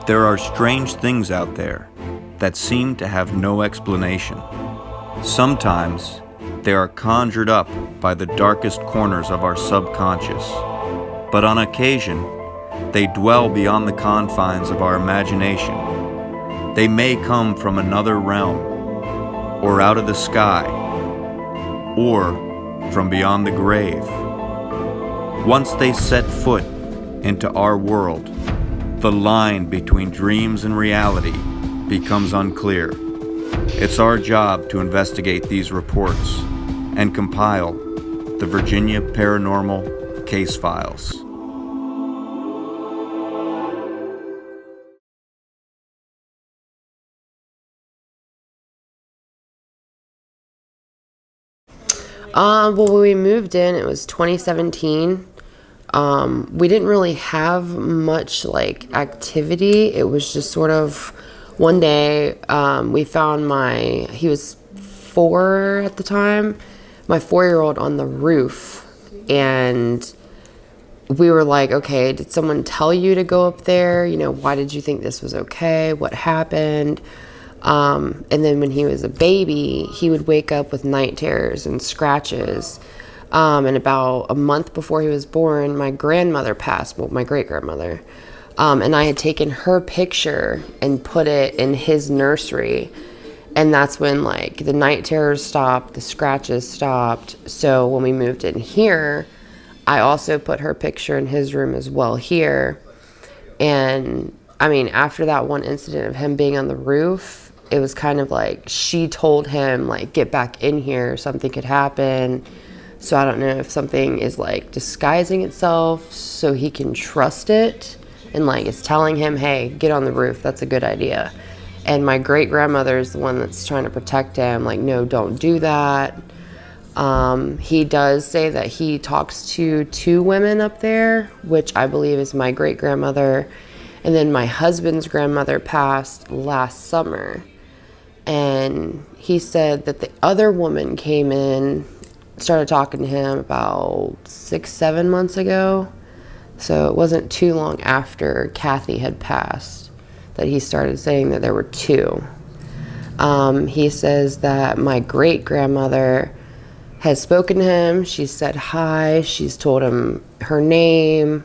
There are strange things out there that seem to have no explanation. Sometimes they are conjured up by the darkest corners of our subconscious, but on occasion they dwell beyond the confines of our imagination. They may come from another realm, or out of the sky, or from beyond the grave. Once they set foot into our world, the line between dreams and reality becomes unclear. It's our job to investigate these reports and compile the Virginia Paranormal Case Files. Well, when we moved in, it was 2017. We didn't really have much activity. It was just sort of one day, we found he was 4 at the time, my 4-year-old on the roof. And we were like, okay, did someone tell you to go up there? Why did you think this was okay? What happened? And then when he was a baby, he would wake up with night terrors and scratches. And about a month before he was born, my grandmother passed, my great-grandmother. And I had taken her picture and put it in his nursery. And that's when the night terrors stopped, the scratches stopped. So when we moved in here, I also put her picture in his room as well here. And after that one incident of him being on the roof, it was kind of she told him get back in here, something could happen. So I don't know if something is disguising itself so he can trust it and it's telling him, hey, get on the roof, that's a good idea. And my great grandmother is the one that's trying to protect him, no, don't do that. He does say that he talks to 2 women up there, which I believe is my great grandmother. And then my husband's grandmother passed last summer. And he said that the other woman came in, started talking to him about 6-7 months ago. So it wasn't too long after Kathy had passed that he started saying that there were 2. He says that my great-grandmother has spoken to him. She said hi. She's told him her name.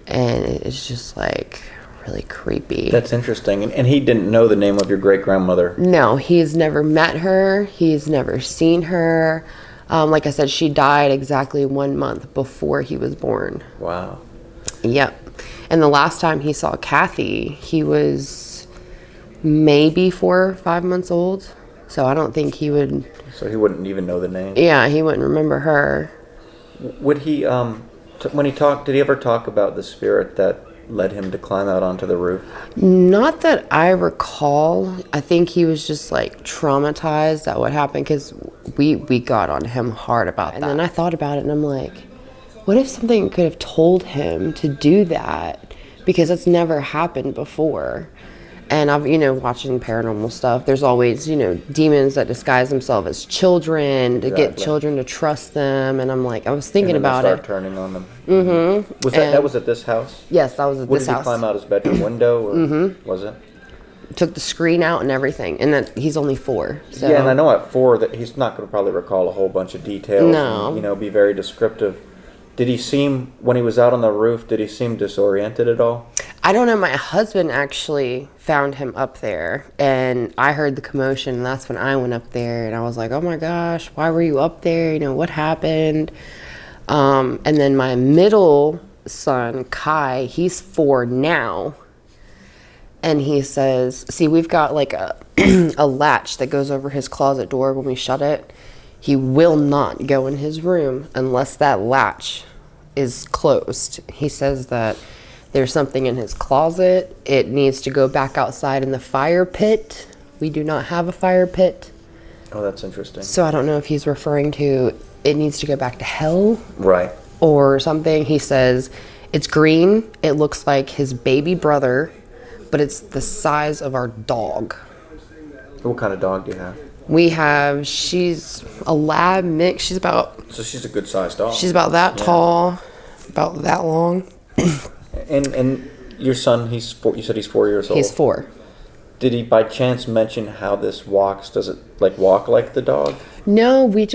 And it's just really creepy. That's interesting. And he didn't know the name of your great-grandmother? No, he's never met her. He's never seen her. Like I said, she died exactly 1 month before he was born. Wow. Yep. And the last time he saw Kathy, he was maybe 4 or 5 months old. So I don't think he would... So he wouldn't even know the name? Yeah, he wouldn't remember her. Would he, when he talked, did he ever talk about the spirit that led him to climb out onto the roof? Not that I recall. I think he was just traumatized at what happened because we got on him hard about that. And then I thought about it and I'm like, what if something could have told him to do that? Because that's never happened before. And I've, watching paranormal stuff, there's always, demons that disguise themselves as children to get children to trust them. And I'm I was thinking about start turning on them. Mm-hmm. That was at this house? Yes, that was at this house. Did he climb out his bedroom window? Or was it? Took the screen out and everything. And that he's only 4. So. Yeah, and I know at 4 that he's not going to probably recall a whole bunch of details. No. And, be very descriptive. Did he seem, when he was out on the roof, did he seem disoriented at all? I don't know. My husband actually found him up there, and I heard the commotion, and that's when I went up there, and I was like, oh my gosh, why were you up there? What happened? And then my middle son, Kai, he's 4 now, and he says, see, we've got a latch that goes over his closet door when we shut it. He will not go in his room unless that latch is closed. He says that there's something in his closet. It needs to go back outside in the fire pit. We do not have a fire pit. Oh, that's interesting. So I don't know if he's referring to it needs to go back to hell. Right. Or something. He says it's green. It looks like his baby brother, but it's the size of our dog. What kind of dog do you have? She's a lab mix. So she's a good sized dog. She's about that tall, about that long. And Your son, he's 4, you said he's 4 years old? He's 4. Did he by chance mention how this walks? Does it like walk like the dog? No, we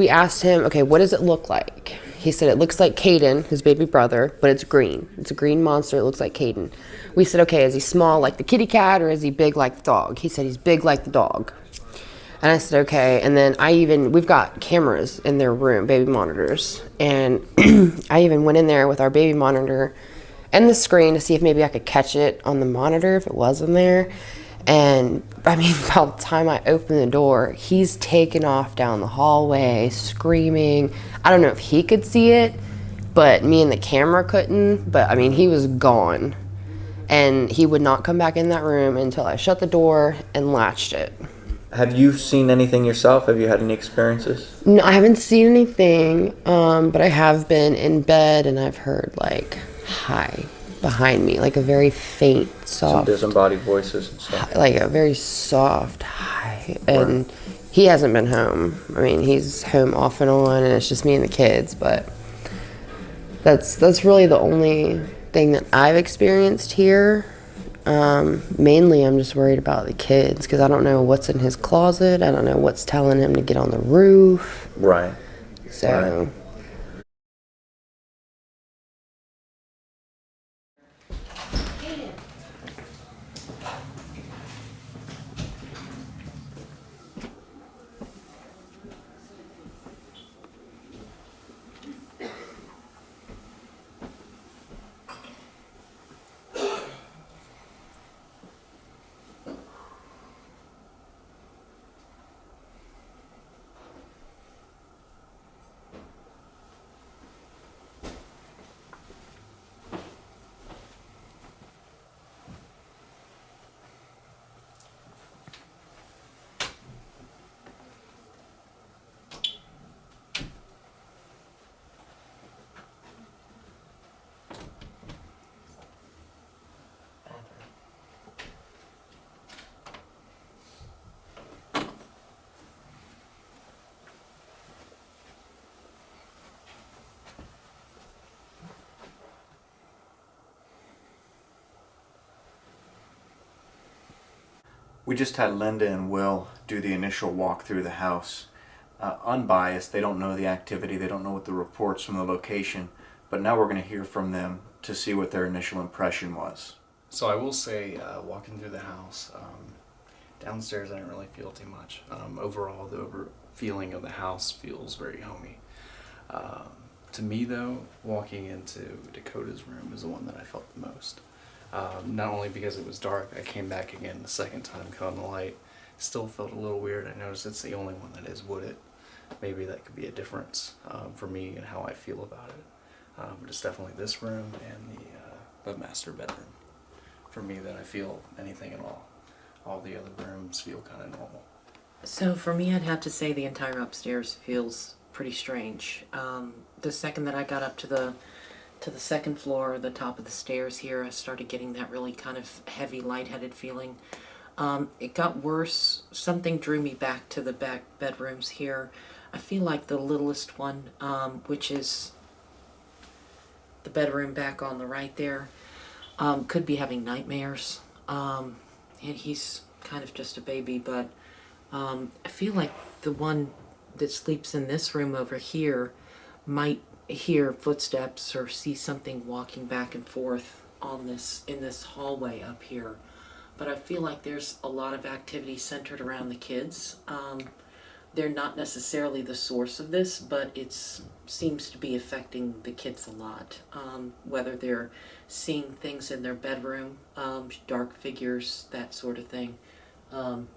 asked him, okay, what does it look like? He said it looks like Caden, his baby brother, but it's green. It's a green monster. It looks like Caden. We said, okay, is he small like the kitty cat or is he big like the dog? He said he's big like the dog. And I said, okay. And then we've got cameras in their room, baby monitors. And I even went in there with our baby monitor and the screen to see if maybe I could catch it on the monitor if it was in there. And I mean, by the time I opened the door, he's taken off down the hallway screaming. I don't know if he could see it, but me and the camera couldn't. But I mean, he was gone. And he would not come back in that room until I shut the door and latched it. Have you seen anything yourself? Have you had any experiences? No, I haven't seen anything, but I have been in bed and I've heard like hi behind me, like a very faint, soft. Some disembodied voices and stuff. Like a very soft hi. And he hasn't been home. I mean, he's home off and on, and it's just me and the kids. But that's really the only thing that I've experienced here. Mainly, I'm just worried about the kids because I don't know what's in his closet. I don't know what's telling him to get on the roof. Right. So. Right. We just had Linda and Will do the initial walk through the house. Unbiased, they don't know the activity, they don't know what the reports from the location, but now we're going to hear from them to see what their initial impression was. So I will say, walking through the house, downstairs I didn't really feel too much. Overall, the feeling of the house feels very homey. To me though, walking into Dakota's room is the one that I felt the most. Not only because it was dark, I came back again the second time, cut on the light. Still felt a little weird. I noticed it's the only one that is wooded. Maybe that could be a difference for me and how I feel about it. But it's definitely this room and the master bedroom for me that I feel anything at all. All the other rooms feel kind of normal. So for me, I'd have to say the entire upstairs feels pretty strange. The second that I got up to the second floor, the top of the stairs here, I started getting that really kind of heavy, lightheaded feeling. It got worse. Something drew me back to the back bedrooms here. I feel like the littlest one, which is the bedroom back on the right there, could be having nightmares. And he's kind of just a baby, but I feel like the one that sleeps in this room over here might hear footsteps or see something walking back and forth on in this hallway up here. But I feel like there's a lot of activity centered around the kids. They're not necessarily the source of this, but it seems to be affecting the kids a lot. Whether they're seeing things in their bedroom, dark figures, that sort of thing.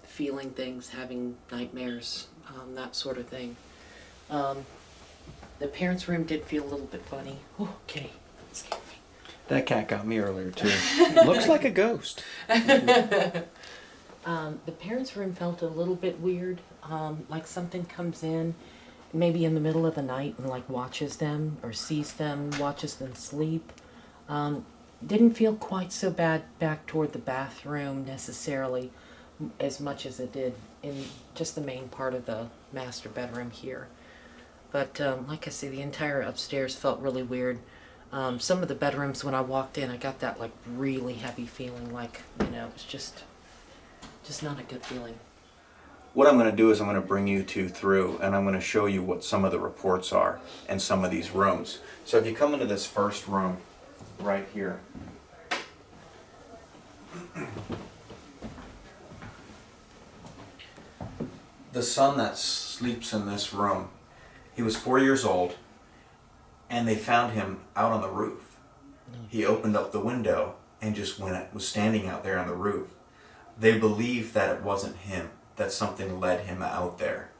Feeling things, having nightmares, that sort of thing. The parents' room did feel a little bit funny. Oh, Kitty, that scared me. That cat got me earlier too. Looks like a ghost. The parents' room felt a little bit weird, like something comes in, maybe in the middle of the night and like watches them or sees them, watches them sleep. Didn't feel quite so bad back toward the bathroom necessarily as much as it did in just the main part of the master bedroom here. But like I say, the entire upstairs felt really weird. Some of the bedrooms, when I walked in, I got that like really heavy feeling, like, you know, it's just not a good feeling. What I'm going to do is I'm going to bring you two through and I'm going to show you what some of the reports are in some of these rooms. So if you come into this first room right here, the son that sleeps in this room, he was 4 years old and they found him out on the roof. He opened up the window and just was standing out there on the roof. They believe that it wasn't him, that something led him out there.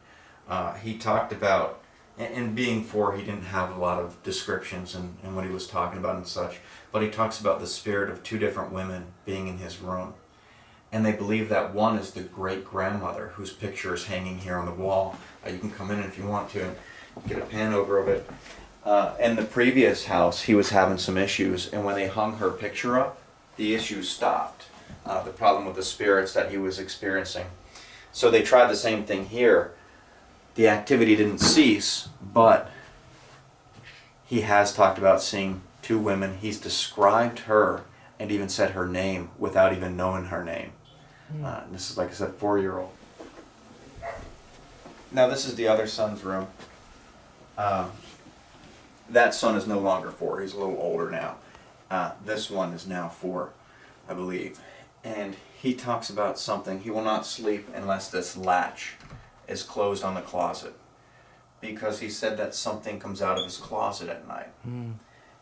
He talked about, and being 4, he didn't have a lot of descriptions and what he was talking about and such, but he talks about the spirit of 2 different women being in his room. And they believe that one is the great-grandmother whose picture is hanging here on the wall. You can come in if you want to and get a pan over of it. In the previous house, he was having some issues, and when they hung her picture up, the issues stopped. The problem with the spirits that he was experiencing. So they tried the same thing here. The activity didn't cease, but he has talked about seeing 2 women. He's described her and even said her name without even knowing her name. This is, like I said, 4-year-old. Now this is the other son's room. That son is no longer 4. He's a little older now. This one is now 4, I believe. And he talks about something. He will not sleep unless this latch is closed on the closet. Because he said that something comes out of his closet at night.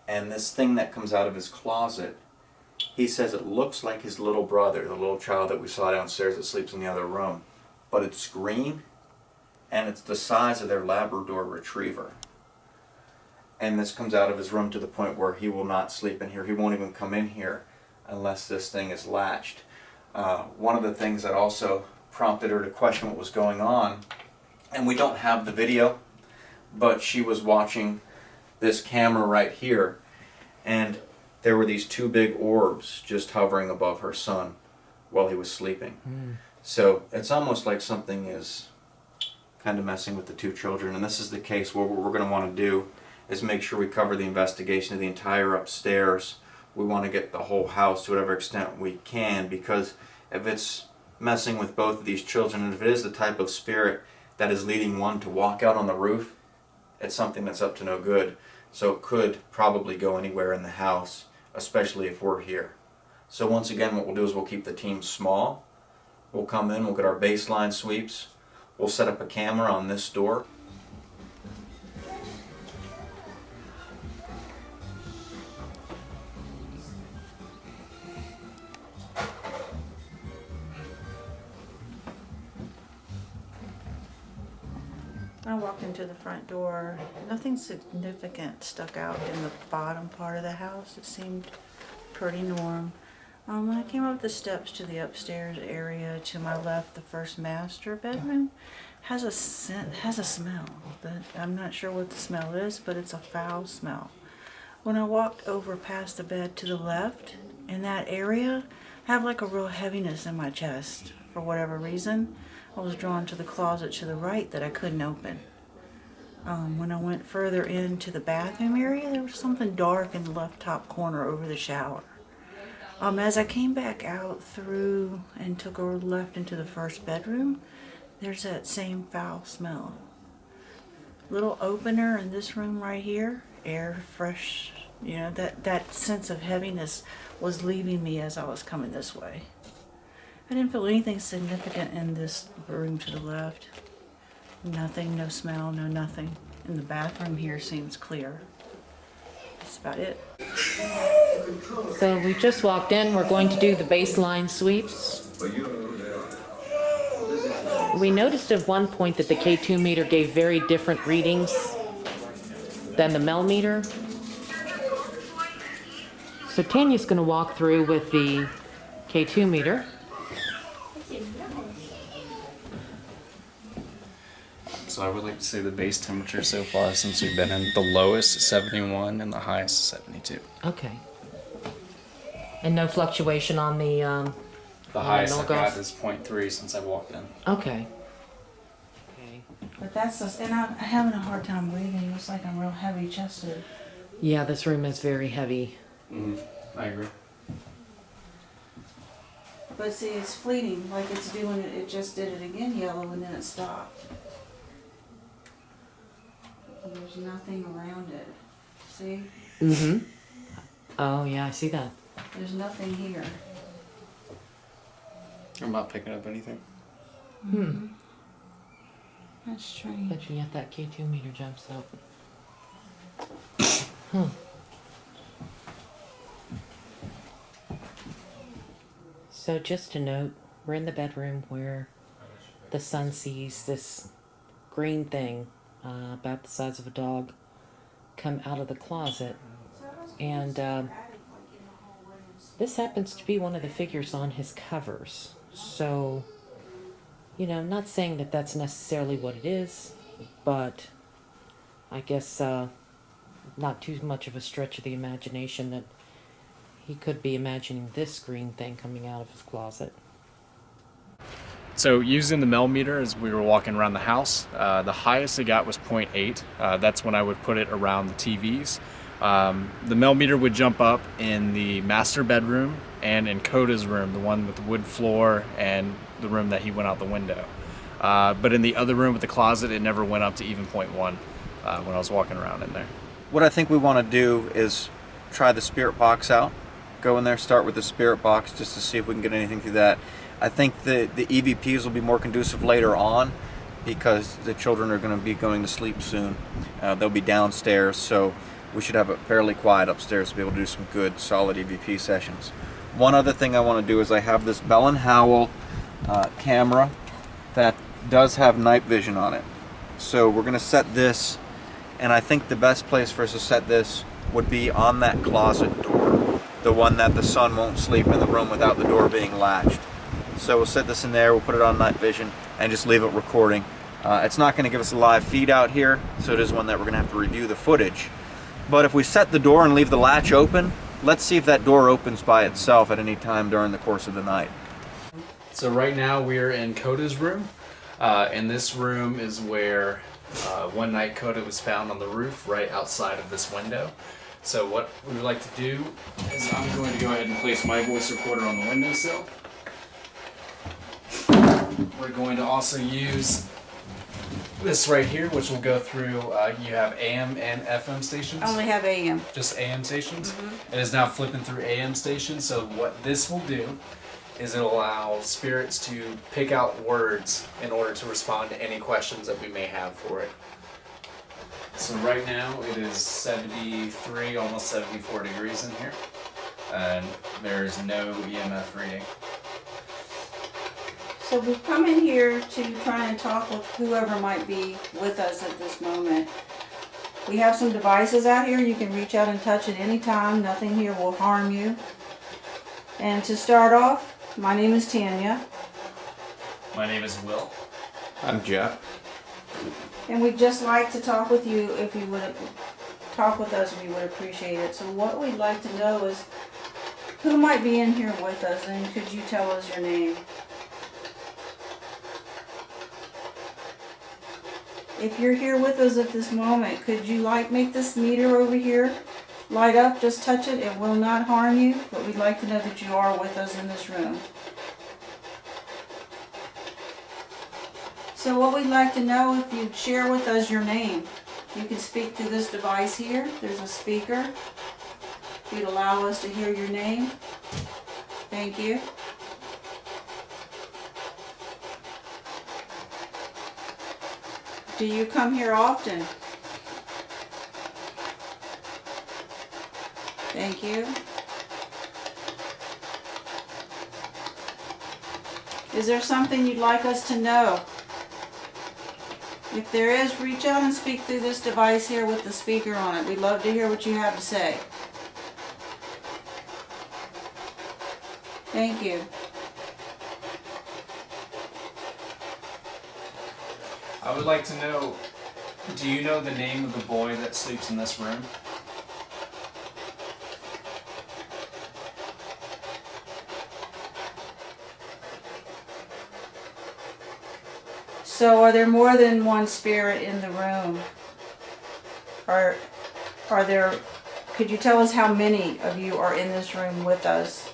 And this thing that comes out of his closet, he says it looks like his little brother, the little child that we saw downstairs that sleeps in the other room. But it's green, and it's the size of their Labrador Retriever. And this comes out of his room to the point where he will not sleep in here. He won't even come in here unless this thing is latched. One of the things that also prompted her to question what was going on, and we don't have the video, but she was watching this camera right here, and there were these 2 big orbs just hovering above her son while he was sleeping. So it's almost like something is kind of messing with the 2 children, and this is the case where what we're going to want to do is make sure we cover the investigation of the entire upstairs. We want to get the whole house to whatever extent we can, because if it's messing with both of these children, and if it is the type of spirit that is leading one to walk out on the roof, it's something that's up to no good. So it could probably go anywhere in the house, especially if we're here. So once again, what we'll do is we'll keep the team small. We'll come in, we'll get our baseline sweeps. We'll set up a camera on this door. I walked into the front door. Nothing significant stuck out in the bottom part of the house. It seemed pretty norm. When I came up the steps to the upstairs area, to my left, the first master bedroom has a smell. That I'm not sure what the smell is, but it's a foul smell. When I walked over past the bed to the left, in that area, I have like a real heaviness in my chest for whatever reason. I was drawn to the closet to the right that I couldn't open. When I went further into the bathroom area, there was something dark in the left top corner over the shower. As I came back out through and took a left into the first bedroom, there's that same foul smell. Little opener in this room right here, air fresh, you know, that sense of heaviness was leaving me as I was coming this way. I didn't feel anything significant in this room to the left. Nothing, no smell, no nothing. And the bathroom here seems clear. That's about it. So we just walked in. We're going to do the baseline sweeps. We noticed at one point that the K2 meter gave very different readings than the Mel meter. So Tanya's going to walk through with the K2 meter. So I would like to say the base temperature so far since we've been in, the lowest is 71 and the highest is 72. Okay. And no fluctuation on the The highest I've got is 0.3 since I walked in. Okay. Okay. But that's just, and I'm having a hard time breathing. It's like I'm real heavy chested. Yeah, this room is very heavy. I agree. But see, it's fleeting, like it's doing it, it just did it again yellow and then it stopped. And there's nothing around it. See? Mm-hmm. Oh, yeah, I see that. There's nothing here. I'm not picking up anything. That's strange. But yet that K2 meter jumps up. So just a note, we're in the bedroom where the son sees this green thing about the size of a dog come out of the closet. And this happens to be one of the figures on his covers. So, you know, not saying that that's necessarily what it is, but I guess not too much of a stretch of the imagination that he could be imagining this green thing coming out of his closet. So using the millimeter as we were walking around the house, the highest it got was 0.8. That's when I would put it around the TVs. The millimeter would jump up in the master bedroom and in Coda's room, the one with the wood floor and the room that he went out the window. But in the other room with the closet, it never went up to even 0.1 when I was walking around in there. What I think we want to do is try the spirit box out. Go in there, start with the spirit box just to see if we can get anything through that. I think the EVPs will be more conducive later on because the children are going to be going to sleep soon. They'll be downstairs, so we should have it fairly quiet upstairs to be able to do some good, solid EVP sessions. One other thing I want to do is I have this Bell & Howell camera that does have night vision on it. So we're going to set this, and I think the best place for us to set this would be on that closet door, the one that the son won't sleep in the room without the door being latched. So we'll set this in there, we'll put it on night vision, and just leave it recording. It's not going to give us a live feed out here, so it is one that we're going to have to review the footage. But if we set the door and leave the latch open, let's see if that door opens by itself at any time during the course of the night. So right now we're in Coda's room. And this room is where one night Coda was found on the roof right outside of this window. So what we would like to do is I'm going to go ahead and place my voice recorder on the windowsill. We're going to also use this right here, which will go through, you have AM and FM stations. I only have AM. Just AM stations. It is now flipping through AM stations. So what this will do is it'll allow spirits to pick out words in order to respond to any questions that we may have for it. So right now it is 73, almost 74 degrees in here, and there is no EMF reading. So we've come in here to try and talk with whoever might be with us at this moment. We have some devices out here. You can reach out and touch at any time. Nothing here will harm you. And to start off, my name is Tanya, My name is Will. I'm Jeff. and we'd just like to talk with you. If you would talk with us, we would appreciate it. So what we'd like to know is who might be in here with us, and could you tell us your name? If you're here with us at this moment, could you make this meter over here light up? Just touch it. It will not harm you, but we'd like to know that you are with us in this room. So what we'd like to know, if you'd share with us your name. You can speak through this device here. There's a speaker. If you'd allow us to hear your name. Thank you. Do you come here often? Thank you. Is there something you'd like us to know? If there is, reach out and speak through this device here with the speaker on it. We'd love to hear what you have to say. Thank you. I would like to know, do you know the name of the boy that sleeps in this room? So are there more than one spirit in the room? Are there Could you tell us how many of you are in this room with us?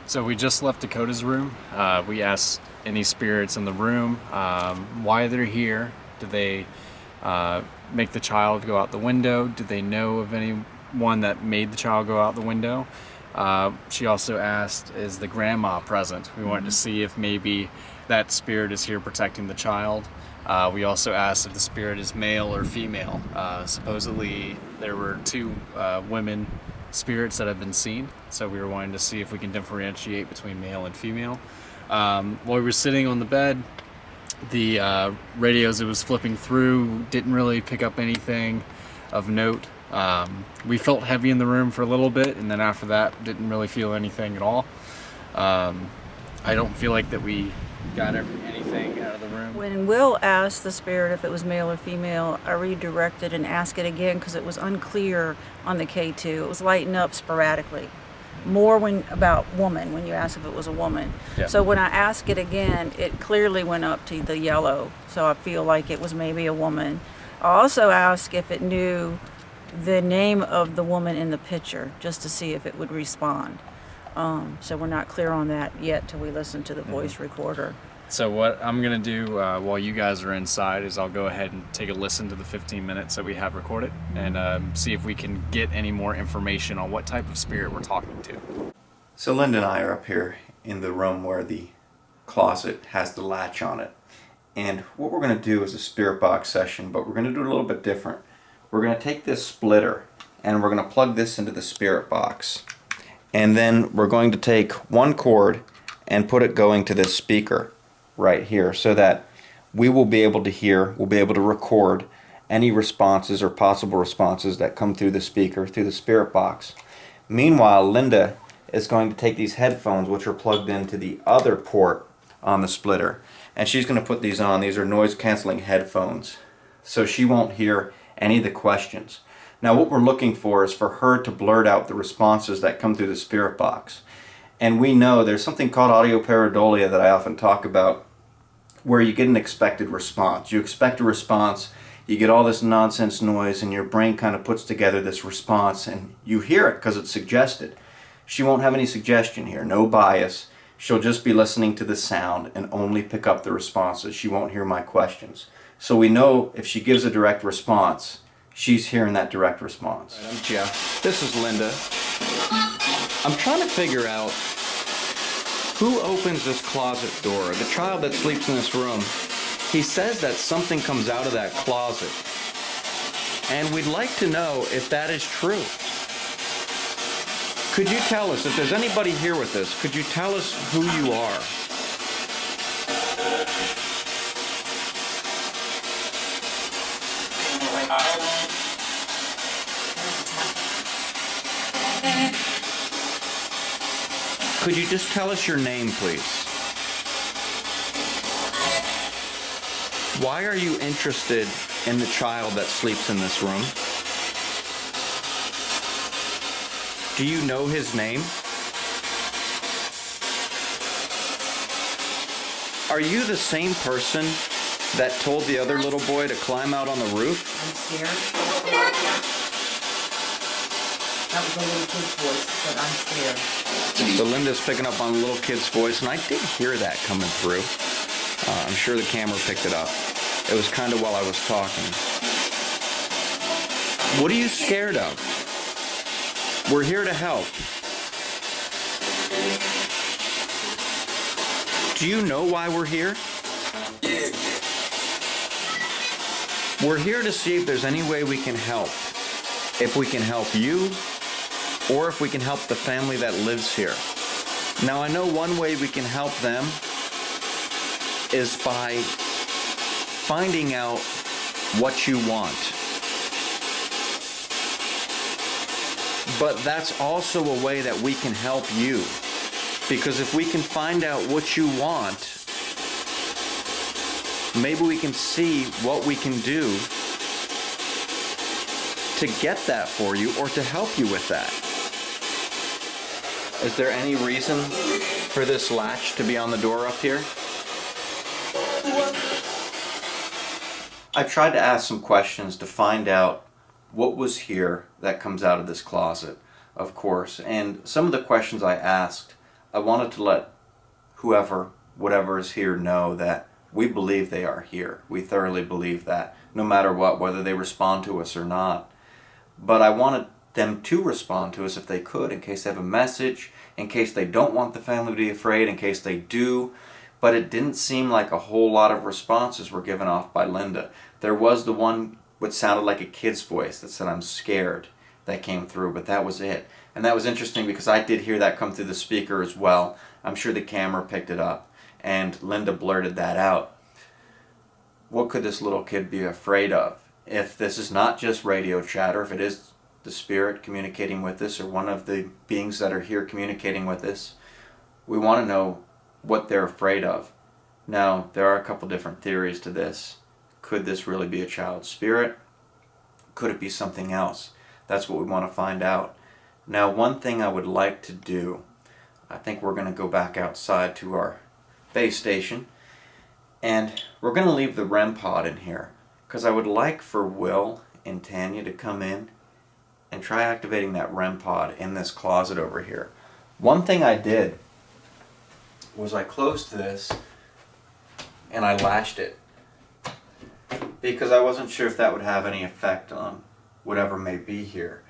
So we just left Dakota's room. We asked any spirits in the room why they're here. Do they make the child go out the window? Do they know of anyone that made the child go out the window? She also asked, is the grandma present? We wanted to see if maybe that spirit is here protecting the child. We also asked if the spirit is male or female. Supposedly there were 2 women spirits that have been seen, so we were wanting to see if we can differentiate between male and female. While we were sitting on the bed, the radios it was flipping through didn't really pick up anything of note. We felt heavy in the room for a little bit, and then after that didn't really feel anything at all. I don't feel like that we got anything out of the room. When Will asked the spirit if it was male or female, I redirected and asked it again because it was unclear on the K2. It was lighting up sporadically. More about woman when you asked if it was a woman. Yeah. So when I asked it again, it clearly went up to the yellow. So I feel like it was maybe a woman. I also asked if it knew the name of the woman in the picture, just to see if it would respond. So we're not clear on that yet till we listen to the voice recorder. So what I'm gonna do while you guys are inside is I'll go ahead and take a listen to the 15 minutes that we have recorded and see if we can get any more information on what type of spirit we're talking to. So Linda and I are up here in the room where the closet has the latch on it. And what we're going to do is a spirit box session, but we're going to do it a little bit different. We're going to take this splitter and we're going to plug this into the spirit box. And then we're going to take one cord and put it going to this speaker right here so that we will be able to hear, we'll be able to record any responses or possible responses that come through the speaker, through the spirit box. Meanwhile, Linda is going to take these headphones, which are plugged into the other port on the splitter, and she's going to put these on. These are noise canceling headphones, so she won't hear any of the questions. Now what we're looking for is for her to blurt out the responses that come through the spirit box. And we know there's something called audio pareidolia that I often talk about, where you get an expected response. You expect a response, you get all this nonsense noise, and your brain kind of puts together this response, and you hear it because it's suggested. She won't have any suggestion here, no bias. She'll just be listening to the sound and only pick up the responses. She won't hear my questions. So we know if she gives a direct response, she's hearing that direct response. I'm Jeff. This is Linda. I'm trying to figure out who opens this closet door. The child that sleeps in this room, he says that something comes out of that closet. And we'd like to know if that is true. Could you tell us, if there's anybody here with us, could you tell us who you are? Could you just tell us your name, please? Why are you interested in the child that sleeps in this room? Do you know his name? Are you the same person that told the other little boy to climb out on the roof? I'm scared. That was a little kid's voice that said, I'm scared. So Linda's picking up on a little kid's voice, and I did hear that coming through. I'm sure the camera picked it up. It was kind of while I was talking. What are you scared of? We're here to help. Do you know why we're here? We're here to see if there's any way we can help. If we can help you, or if we can help the family that lives here. Now I know one way we can help them is by finding out what you want. But that's also a way that we can help you. Because if we can find out what you want, maybe we can see what we can do to get that for you or to help you with that. Is there any reason for this latch to be on the door up here? I tried to ask some questions to find out what was here that comes out of this closet, of course. And some of the questions I asked, I wanted to let whatever is here know that we believe they are here. We thoroughly believe that, no matter what, whether they respond to us or not. But I wanted them to respond to us if they could, in case they have a message, in case they don't want the family to be afraid, in case they do. But it didn't seem like a whole lot of responses were given off by Linda. There was the one what sounded like a kid's voice that said, "I'm scared," that came through, but that was it. And that was interesting because I did hear that come through the speaker as well. I'm sure the camera picked it up, and Linda blurted that out. What could this little kid be afraid of? If this is not just radio chatter, if it is the spirit communicating with us or one of the beings that are here communicating with us, we want to know what they're afraid of. Now, there are a couple different theories to this. Could this really be a child spirit? Could it be something else? That's what we want to find out. Now, one thing I would like to do, I think we're going to go back outside to our base station, and we're going to leave the REMPod in here, because I would like for Will and Tanya to come in and try activating that REMPod in this closet over here. One thing I did was I closed this and I latched it, because I wasn't sure if that would have any effect on whatever may be here.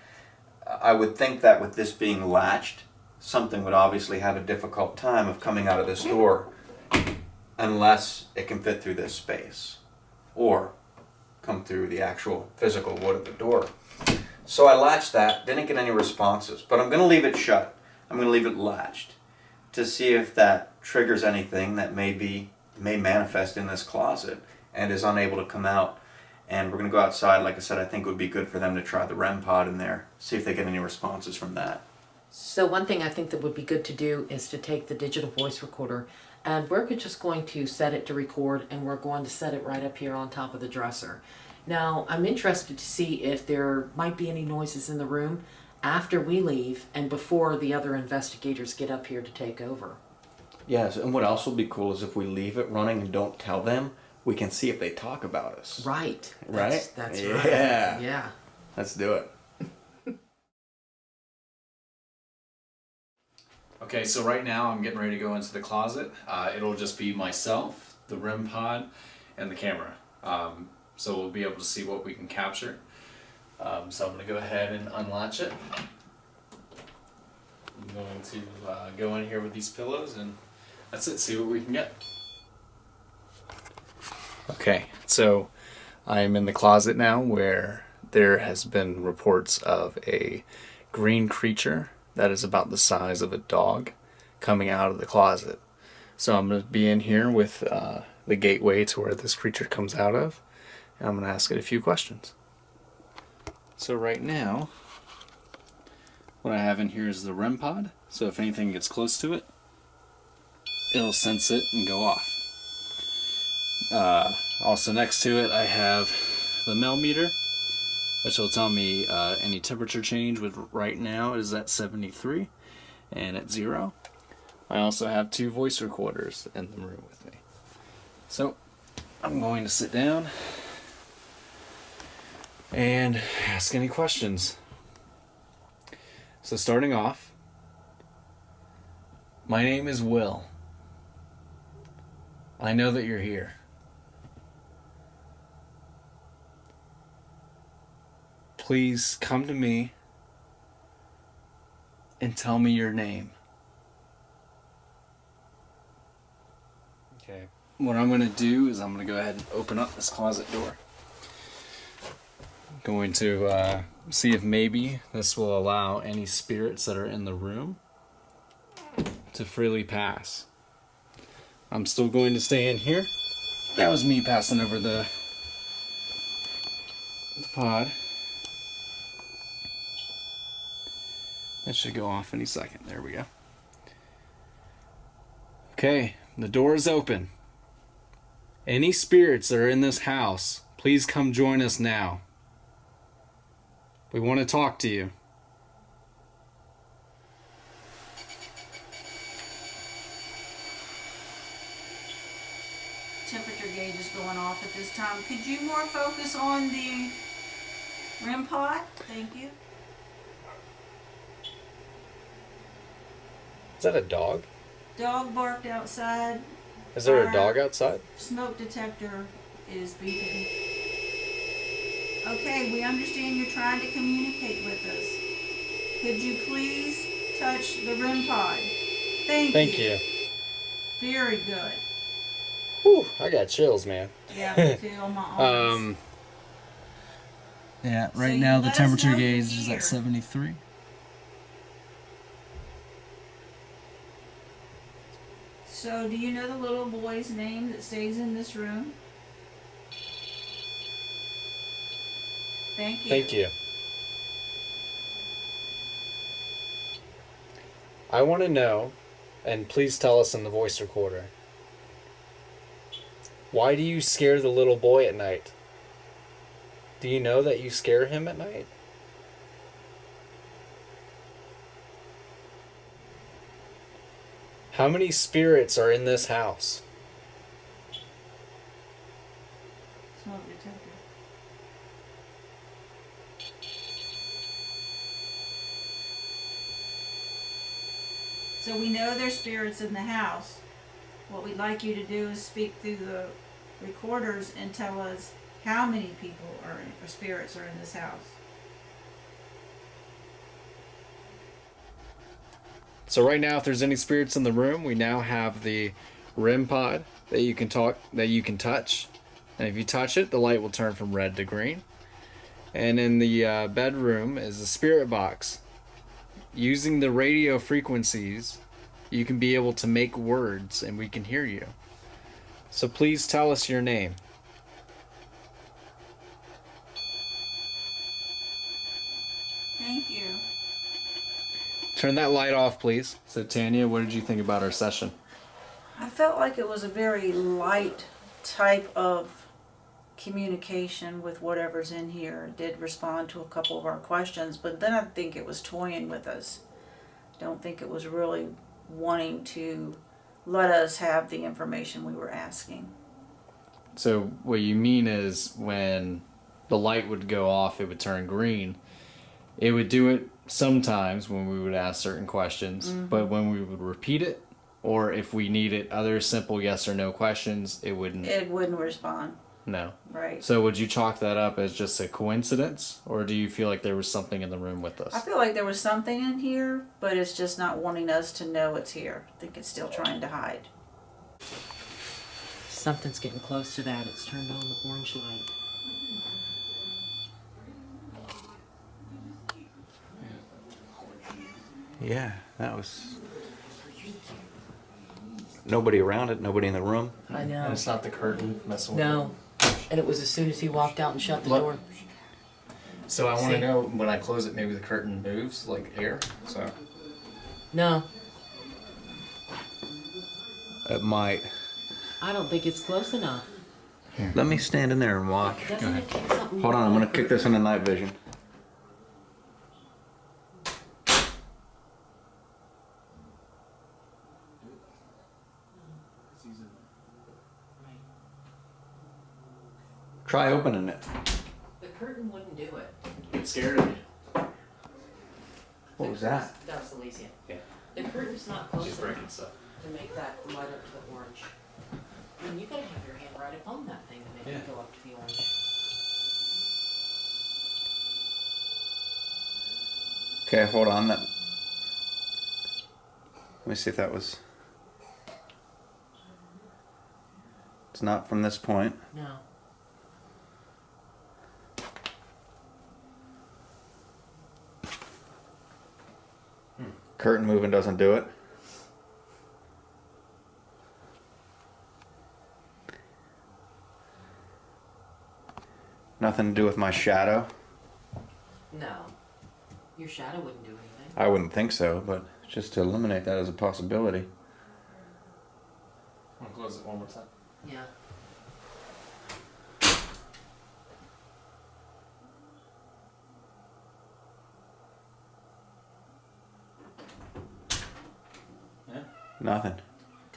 I would think that with this being latched, something would obviously have a difficult time of coming out of this door unless it can fit through this space or come through the actual physical wood of the door. So I latched that, didn't get any responses, but I'm going to leave it shut. I'm going to leave it latched to see if that triggers anything that may manifest in this closet and is unable to come out. And we're going to go outside. Like I said, I think it would be good for them to try the REMPod in there, see if they get any responses from that. So one thing I think that would be good to do is to take the digital voice recorder, and we're just going to set it to record, and we're going to set it right up here on top of the dresser. Now, I'm interested to see if there might be any noises in the room after we leave and before the other investigators get up here to take over. Yes, and what else will be cool is if we leave it running and don't tell them, we can see if they talk about us. Right. Right? That's yeah. right. Yeah. Let's do it. Okay, so right now I'm getting ready to go into the closet. It'll just be myself, the REMPod, and the camera. So we'll be able to see what we can capture. So I'm going to go ahead and unlatch it. I'm going to go in here with these pillows, and that's it, see what we can get. Okay, so I am in the closet now where there has been reports of a green creature that is about the size of a dog coming out of the closet. So I'm going to be in here with the gateway to where this creature comes out of, and I'm going to ask it a few questions. So right now, what I have in here is the REMPod, so if anything gets close to it, it'll sense it and go off. Also next to it I have the mel meter, which will tell me any temperature change. With right now it is at 73 and at 0. I also have 2 voice recorders in the room with me. So I'm going to sit down and ask any questions. So starting off, my name is Will. I know that you're here. Please come to me and tell me your name. Okay. What I'm going to do is I'm going to go ahead and open up this closet door. I'm going to see if maybe this will allow any spirits that are in the room to freely pass. I'm still going to stay in here. That was me passing over the pod. That should go off any second. There we go. Okay, the door is open. Any spirits that are in this house, please come join us now. We want to talk to you. Temperature gauge is going off at this time. Could you more focus on the REMPod? Thank you. Is that a dog? Dog barked outside. Is there Our a dog outside? Smoke detector is beeping. Okay, we understand you're trying to communicate with us. Could you please touch the REMPod? Thank you. Very good. Whew, I got chills, man. Yeah, me too on my arms. Yeah, So right you now the let us temperature know you're gauge is here. at 73. So, do you know the little boy's name that stays in this room? Thank you. Thank you. I want to know, and please tell us in the voice recorder, why do you scare the little boy at night? Do you know that you scare him at night? How many spirits are in this house? Smoke detector. So we know there's spirits in the house. What we'd like you to do is speak through the recorders and tell us how many people or spirits are in this house. So right now, if there's any spirits in the room, we now have the REMPod that you can touch, and if you touch it, the light will turn from red to green. And in the bedroom is a spirit box. Using the radio frequencies, you can be able to make words, and we can hear you. So please tell us your name. Thank you. Turn that light off, please. So Tanya, what did you think about our session? I felt like it was a very light type of communication with whatever's in here. It did respond to a couple of our questions, but then I think it was toying with us. Don't think it was really wanting to let us have the information we were asking. So what you mean is when the light would go off, it would turn green. It would do it sometimes when we would ask certain questions, but when we would repeat it, or if we needed other simple yes or no questions, it wouldn't. It wouldn't respond. No. Right. So would you chalk that up as just a coincidence, or do you feel like there was something in the room with us? I feel like there was something in here, but it's just not wanting us to know it's here. I think it's still trying to hide. Something's getting close to that. It's turned on the orange light. Yeah, that was... Nobody around it, nobody in the room. I know. And it's not the curtain messing with No. And it was as soon as he walked out and shut the Look. door. it. So I want See? to know, when I close it, maybe the curtain moves, like air, so... No, It might. I don't think it's close enough. Let me stand in there and watch. Doesn't it take something? Hold on, I'm gonna kick this into night vision. Try opening it. The curtain wouldn't do it. It scared me. What was that? That was Elysia. Yeah. The curtain's not close She's enough breaking stuff. to make that light up to the orange. I mean, you gotta have your hand right upon that thing to make it Yeah. go up to the orange. Okay, hold on. Let me see if that was... It's not from this point. No. Curtain moving doesn't do it. Nothing to do with my shadow. No. Your shadow wouldn't do anything. I wouldn't think so, but just to eliminate that as a possibility. Want to close it one more time? Yeah. Nothing.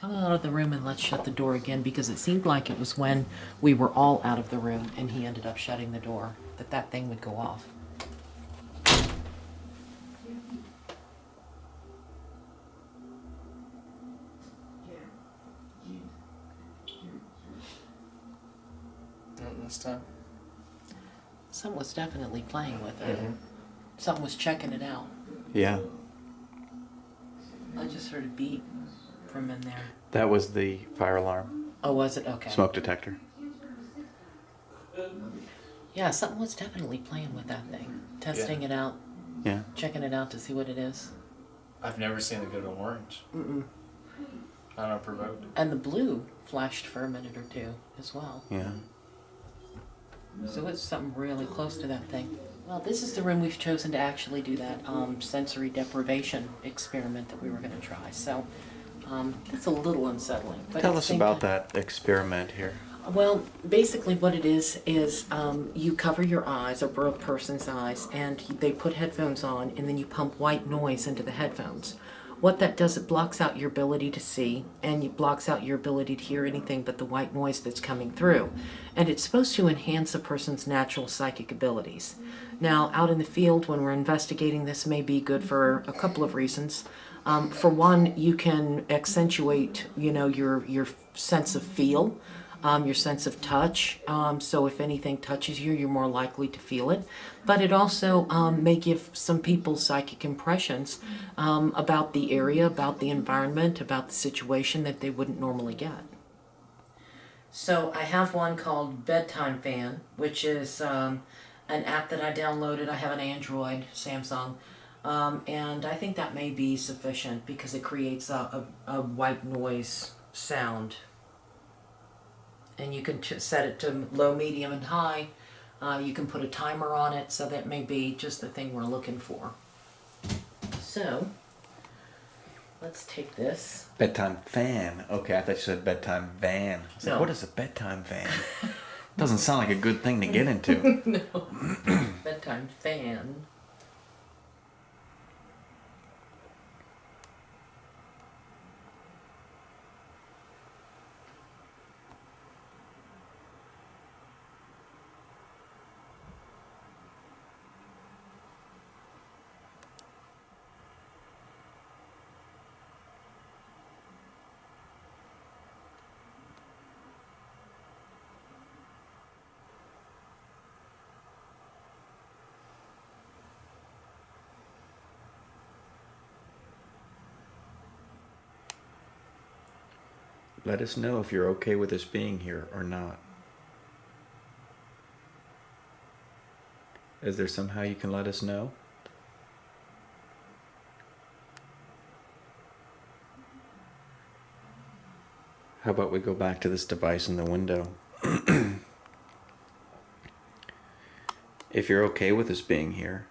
Come out of the room and let's shut the door again, because it seemed like it was when we were all out of the room and he ended up shutting the door that thing would go off. Not this time. Something was definitely playing with it. Something was checking it out. Yeah. I just heard a beep from in there. That was the fire alarm. Oh, was it? Okay. Smoke detector. Yeah, something was definitely playing with that thing. Testing it out, Yeah. checking it out to see what it is. I've never seen it go to orange. I don't provoke. And the blue flashed for a minute or two as well. Yeah. So it's something really close to that thing. Well, this is the room we've chosen to actually do that sensory deprivation experiment that we were going to try. So it's a little unsettling. But Tell at the us same about time- that experiment here. Well, basically what it is you cover your eyes, over a person's eyes, and they put headphones on, and then you pump white noise into the headphones. What that does, it blocks out your ability to see, and it blocks out your ability to hear anything but the white noise that's coming through. And it's supposed to enhance a person's natural psychic abilities. Now, out in the field, when we're investigating this, may be good for a couple of reasons. For one, you can accentuate, your sense of feel. Your sense of touch. So if anything touches you, you're more likely to feel it. But it also may give some people psychic impressions about the area, about the environment, about the situation that they wouldn't normally get. So I have one called Bedtime Fan, which is an app that I downloaded. I have an Android, Samsung. And I think that may be sufficient because it creates a white noise sound. And you can set it to low, medium, and high. You can put a timer on it, so that may be just the thing we're looking for. So, let's take this. Bedtime fan. Okay, I thought you said bedtime van. I was No. like, what is a bedtime van? Doesn't sound like a good thing to get into. No. Bedtime fan. Let us know if you're okay with us being here or not. Is there somehow you can let us know? How about we go back to this device in the window? If you're okay with us being here,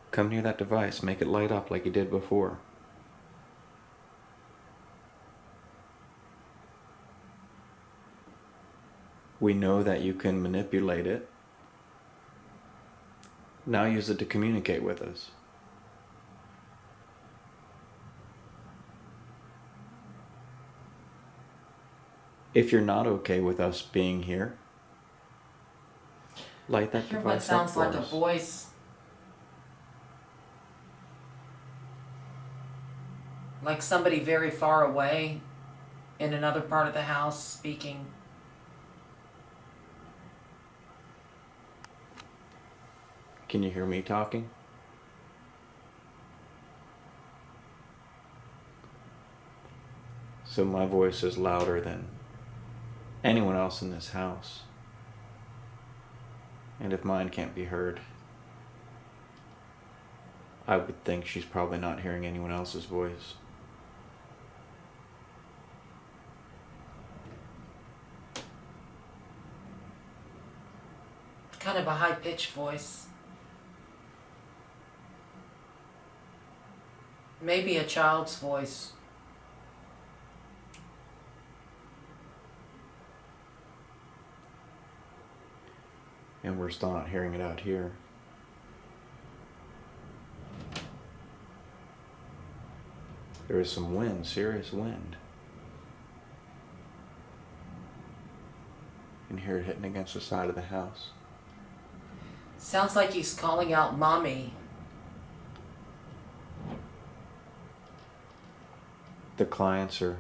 come near that device, make it light up like you did before. We know that you can manipulate it. Now use it to communicate with us. If you're not okay with us being here, light that I hear what device up sounds for like a us. voice. Like somebody very far away in another part of the house speaking. Can you hear me talking? So my voice is louder than anyone else in this house. And if mine can't be heard, I would think she's probably not hearing anyone else's voice. Kind of a high-pitched voice. Maybe a child's voice. And we're still not hearing it out here. There is some wind, serious wind. You can hear it hitting against the side of the house. Sounds like he's calling out Mommy. The clients are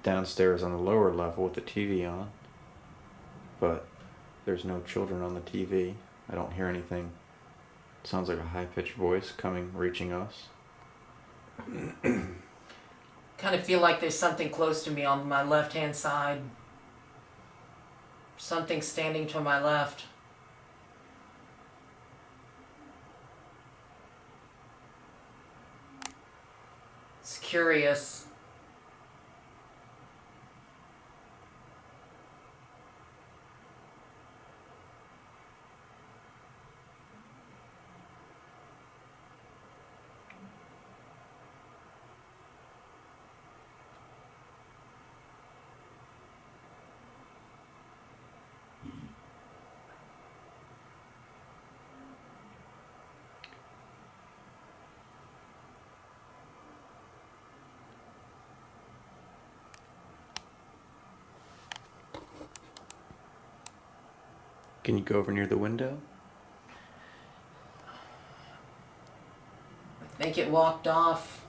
downstairs on the lower level with the TV on, but there's no children on the TV. I don't hear anything. It sounds like a high-pitched voice reaching us. Kind of feel like there's something close to me on my left-hand side. Something standing to my left. It's curious. Can you go over near the window? I think it walked off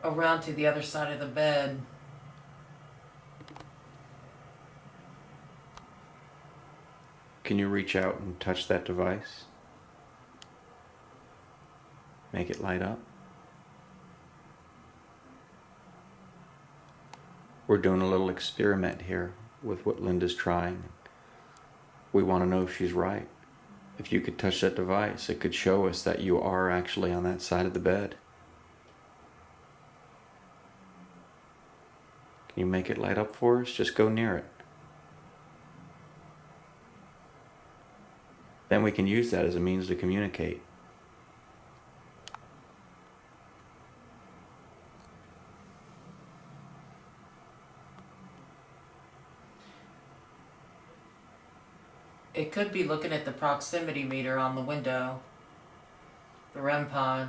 around to the other side of the bed. Can you reach out and touch that device? Make it light up? We're doing a little experiment here with what Linda's trying. We want to know if she's right. If you could touch that device, it could show us that you are actually on that side of the bed. Can you make it light up for us? Just go near it. Then we can use that as a means to communicate. It could be looking at the proximity meter on the window. The REMPod.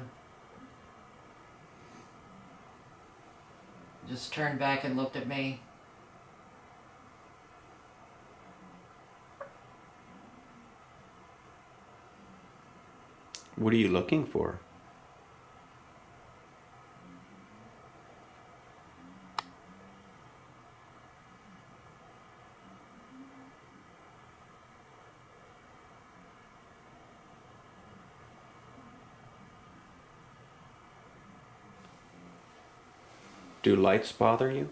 Just turned back and looked at me. What are you looking for? Do lights bother you?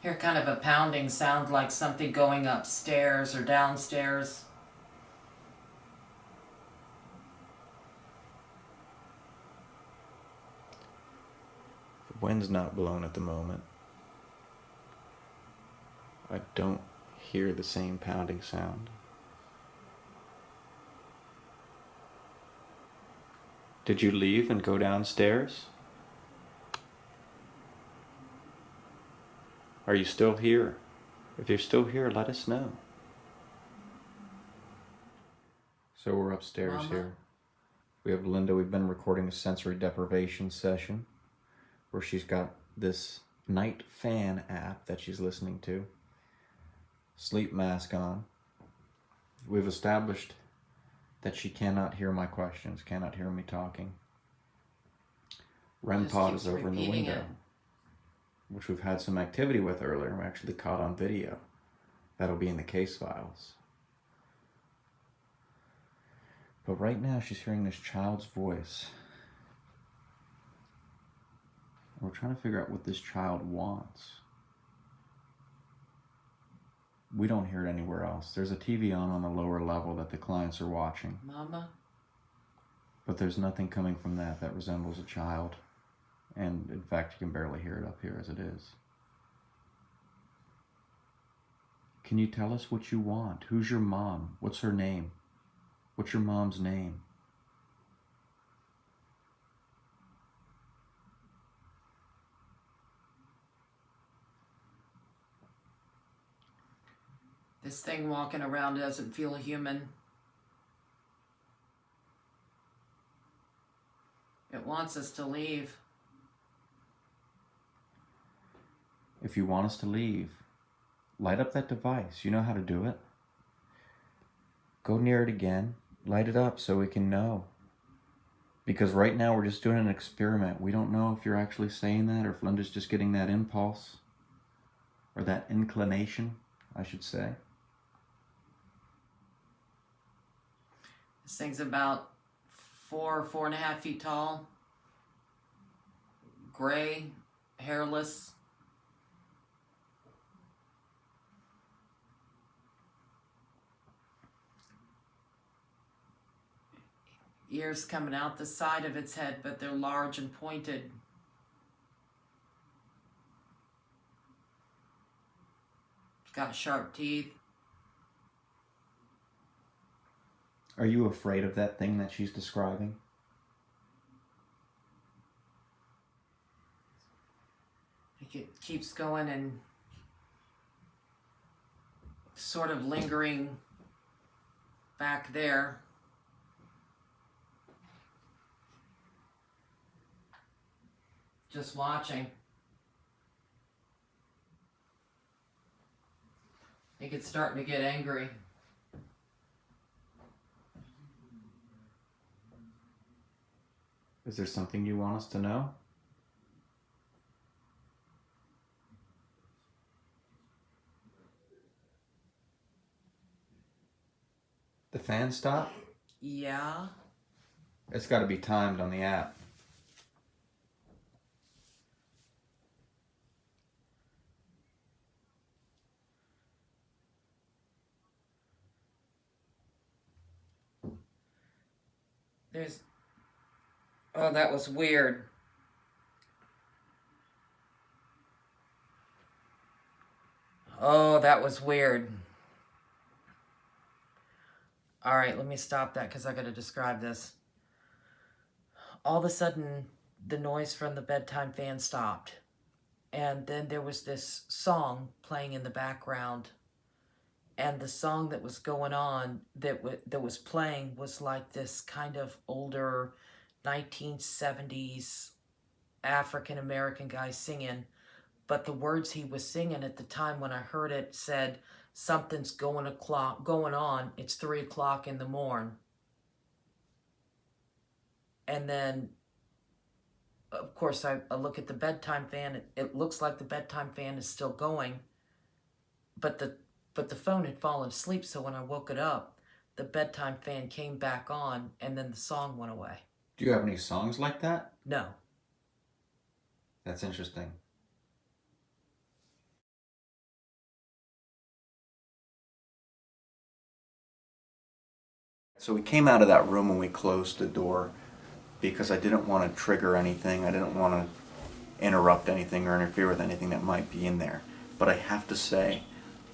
Hear kind of a pounding sound like something going upstairs or downstairs. The wind's not blowing at the moment. I don't hear the same pounding sound. Did you leave and go downstairs? Are you still here? If you're still here, let us know. So we're upstairs Mama? here. We have Linda. We've been recording a sensory deprivation session where she's got this night fan app that she's listening to. Sleep mask on. We've established that she cannot hear my questions, cannot hear me talking. REMPod keeps is over in the repeating window, which we've had some activity with earlier. We actually caught on video. That'll be in the case files. But right now she's hearing this child's voice. We're trying to figure out what this child wants. We don't hear it anywhere else. There's a TV on the lower level that the clients are watching. Mama? But there's nothing coming from that resembles a child. And in fact, you can barely hear it up here as it is. Can you tell us what you want? Who's your mom? What's her name? What's your mom's name? This thing walking around doesn't feel human. It wants us to leave. If you want us to leave, light up that device. You know how to do it. Go near it again. Light it up so we can know. Because right now we're just doing an experiment. We don't know if you're actually saying that or if Linda's just getting that impulse. Or that inclination, I should say. This thing's about 4.5 feet tall. Gray, hairless. Ears coming out the side of its head, but they're large and pointed. It's got sharp teeth. Are you afraid of that thing that she's describing? It keeps going and sort of lingering back there. Just watching. I think it's starting to get angry. Is there something you want us to know? The fan stop? Yeah. It's got to be timed on the app. There's... Oh, that was weird. Oh, that was weird. All right, let me stop that because I got to describe this. All of a sudden, the noise from the bedtime fan stopped. And then there was this song playing in the background. And the song that was going on, that was playing, was like this kind of older 1970s African-American guy singing. But the words he was singing at the time when I heard it said, something's going on, it's 3 o'clock in the morn. And then, of course, I look at the bedtime fan. It looks like the bedtime fan is still going, but the phone had fallen asleep, so when I woke it up, the bedtime fan came back on, and then the song went away. Do you have any songs like that? No. That's interesting. So we came out of that room and we closed the door because I didn't want to trigger anything. I didn't want to interrupt anything or interfere with anything that might be in there. But I have to say,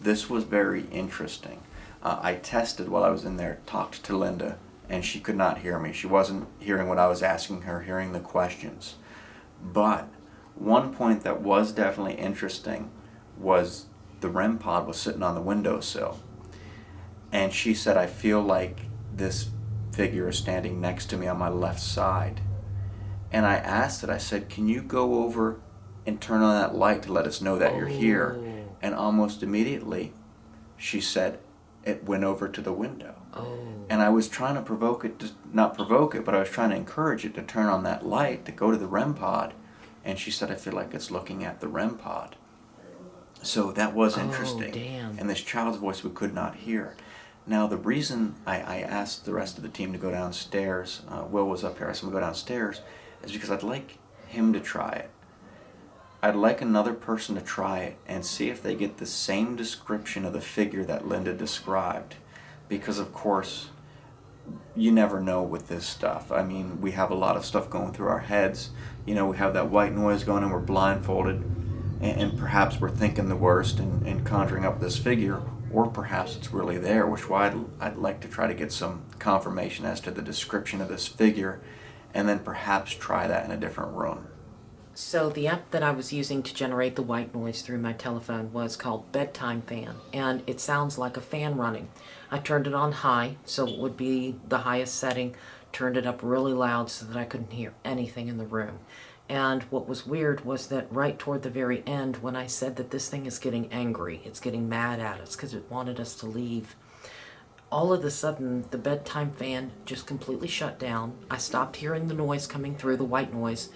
this was very interesting. I tested while I was in there, talked to Linda, and she could not hear me. She wasn't hearing what I was asking her, hearing the questions. But one point that was definitely interesting was the REMPod was sitting on the windowsill. And she said, I feel like this figure is standing next to me on my left side. And I asked it, I said, can you go over and turn on that light to let us know that you're here? And almost immediately, she said, it went over to the window. And I was trying to provoke it, not provoke it, but I was trying to encourage it to turn on that light, to go to the REMPod. And she said, I feel like it's looking at the REMPod. So that was interesting. Damn. And this child's voice we could not hear. Now, the reason I asked the rest of the team to go downstairs, Will was up here, I said we go downstairs, is because I'd like him to try it. I'd like another person to try it and see if they get the same description of the figure that Linda described. Because, of course, you never know with this stuff. I mean, we have a lot of stuff going through our heads. You know, we have that white noise going and we're blindfolded, and perhaps we're thinking the worst and conjuring up this figure. or perhaps it's really there, which why I'd like to try to get some confirmation as to the description of this figure, and then perhaps try that in a different room. So the app that I was using to generate the white noise through my telephone was called Bedtime Fan, and it sounds like a fan running. I turned it on high, so it would be the highest setting, turned it up really loud so that I couldn't hear anything in the room. And what was weird was that right toward the very end, when I said that this thing is getting angry, it's getting mad at us because it wanted us to leave, all of a sudden the bedtime fan just completely shut down. I stopped hearing the noise coming through, the white noise,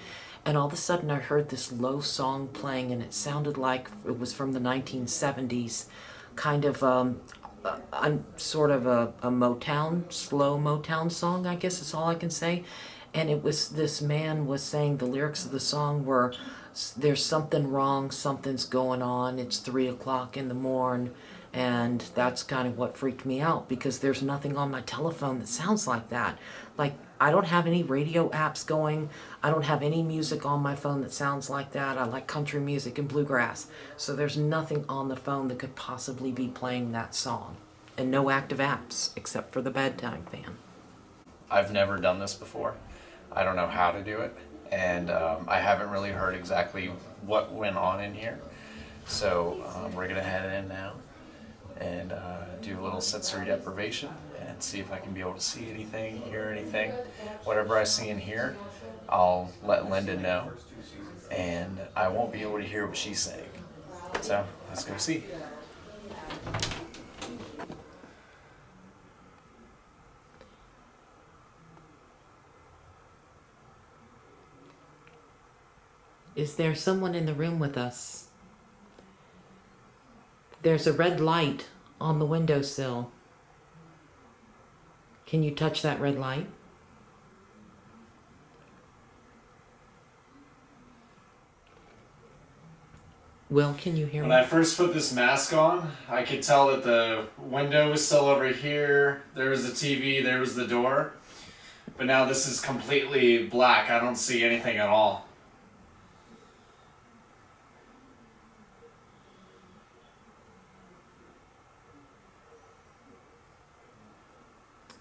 and all of a sudden I heard this low song playing, and it sounded like it was from the 1970s, kind of sort of a Motown, slow Motown song, I guess is all I can say. And it was, this man was saying, the lyrics of the song were, there's something wrong, something's going on, it's 3 o'clock in the morn. And that's kind of what freaked me out, because there's nothing on my telephone that sounds like that. Like, I don't have any radio apps going. I don't have any music on my phone that sounds like that. I like country music and bluegrass. So there's nothing on the phone that could possibly be playing that song. And no active apps except for the bedtime fan. I've never done this before. I don't know how to do it. And I haven't really heard exactly what went on in here. So we're going to head in now and do a little sensory deprivation and see if I can be able to see anything, hear anything. Whatever I see and hear, I'll let Linda know, and I won't be able to hear what she's saying. So let's go see. Is there someone in the room with us? There's a red light on the windowsill. Can you touch that red light? Will, can you hear me? When I first put this mask on, I could tell that the window was still over here. There was the TV, there was the door. But now this is completely black. I don't see anything at all.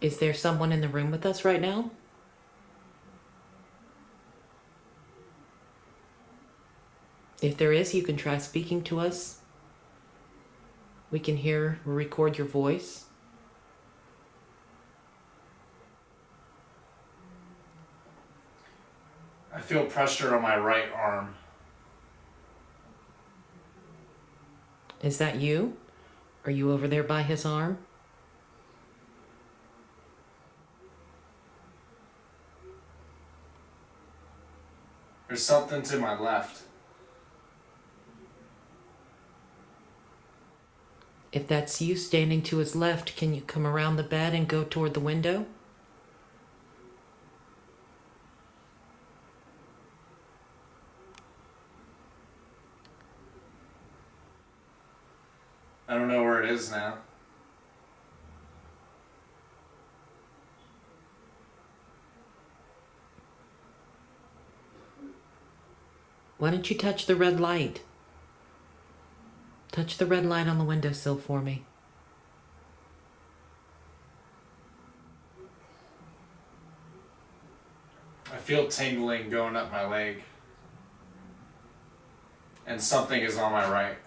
Is there someone in the room with us right now? If there is, you can try speaking to us. We can hear or record your voice. I feel pressure on my right arm. Is that you? Are you over there by his arm? There's something to my left. If that's you standing to his left, can you come around the bed and go toward the window? I don't know where it is now. Why don't you touch the red light? Touch the red light on the windowsill for me. I feel tingling going up my leg. And something is on my right.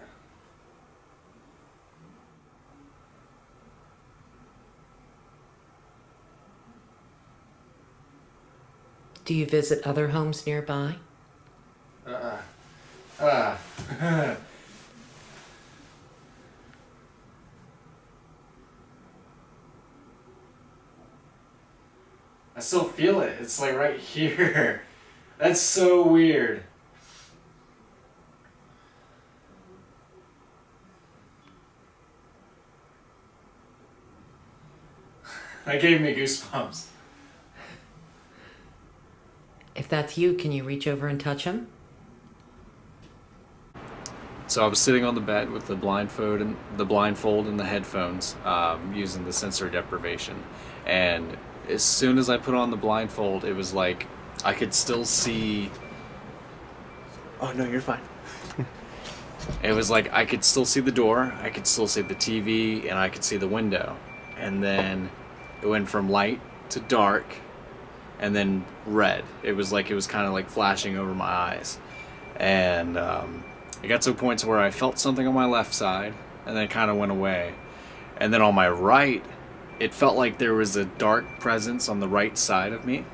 Do you visit other homes nearby? I still feel it. It's like right here. That's so weird. That gave me goosebumps. If that's you, can you reach over and touch him? So I was sitting on the bed with the blindfold and the headphones, using the sensory deprivation. And as soon as I put on the blindfold, it was like I could still see. Oh no, you're fine. It was like I could still see the door, I could still see the TV, and I could see the window. And then it went from light to dark, and then red. It was kind of like flashing over my eyes. And it got to a point where I felt something on my left side, and then it kind of went away. And then on my right, it felt like there was a dark presence on the right side of me.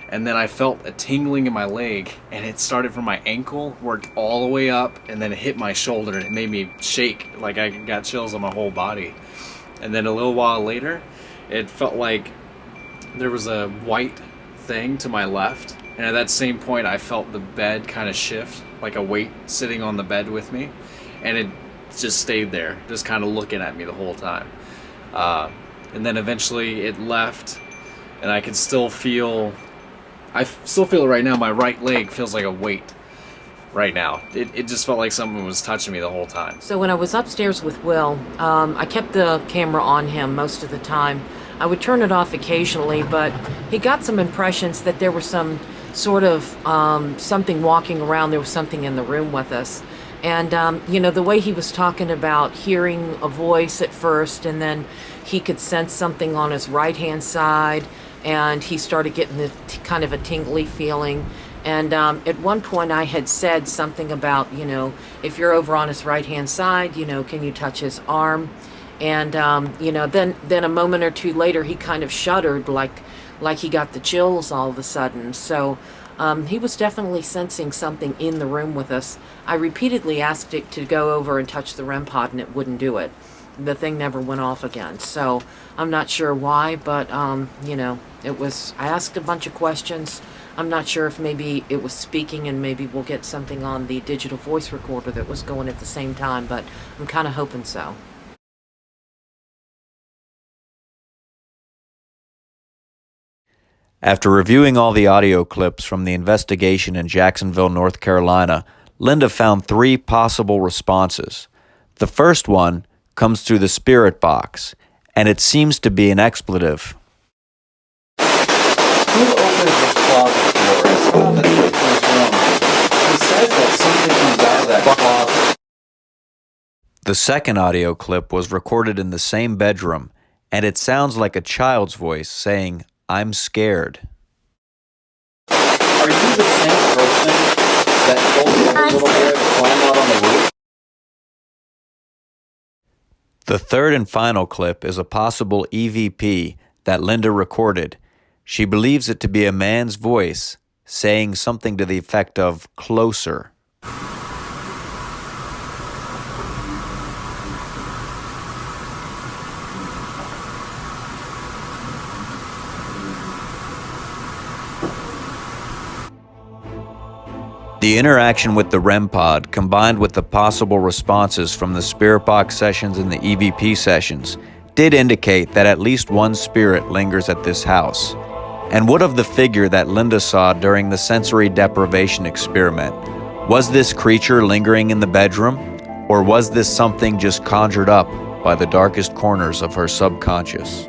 And then I felt a tingling in my leg, and it started from my ankle, worked all the way up, and then it hit my shoulder, and it made me shake, like I got chills on my whole body. And then a little while later, it felt like there was a white thing to my left, and at that same point I felt the bed kind of shift, like a weight sitting on the bed with me, and it just stayed there, just kind of looking at me the whole time. And then eventually it left, and I could still feel, I still feel it right now, my right leg feels like a weight right now. It just felt like someone was touching me the whole time. So when I was upstairs with Will, I kept the camera on him most of the time. I would turn it off occasionally, but he got some impressions that there was some sort of something walking around. There was something in the room with us. And, the way he was talking about hearing a voice at first, and then he could sense something on his right-hand side, and he started getting the kind of a tingly feeling. And at one point I had said something about, if you're over on his right-hand side, can you touch his arm? And, then a moment or two later, he kind of shuddered like he got the chills all of a sudden. So he was definitely sensing something in the room with us. I repeatedly asked it to go over and touch the REMPod, and it wouldn't do it. The thing never went off again. So I'm not sure why, but, it was, I asked a bunch of questions. I'm not sure if maybe it was speaking, and maybe we'll get something on the digital voice recorder that was going at the same time, but I'm kind of hoping so. After reviewing all the audio clips from the investigation in Jacksonville, North Carolina, Linda found 3 possible responses. The first one comes through the spirit box, and it seems to be an expletive. Who opened this closet door? I saw that something's wrong. He says that something comes out of that closet. The second audio clip was recorded in the same bedroom, and it sounds like a child's voice saying, "I'm scared." Are you the same person that told the little boy to climb out on the roof? The third and final clip is a possible EVP that Linda recorded. She believes it to be a man's voice saying something to the effect of "closer." The interaction with the REMPod, combined with the possible responses from the spirit box sessions and the EVP sessions, did indicate that at least one spirit lingers at this house. And what of the figure that Linda saw during the sensory deprivation experiment? Was this creature lingering in the bedroom, or was this something just conjured up by the darkest corners of her subconscious?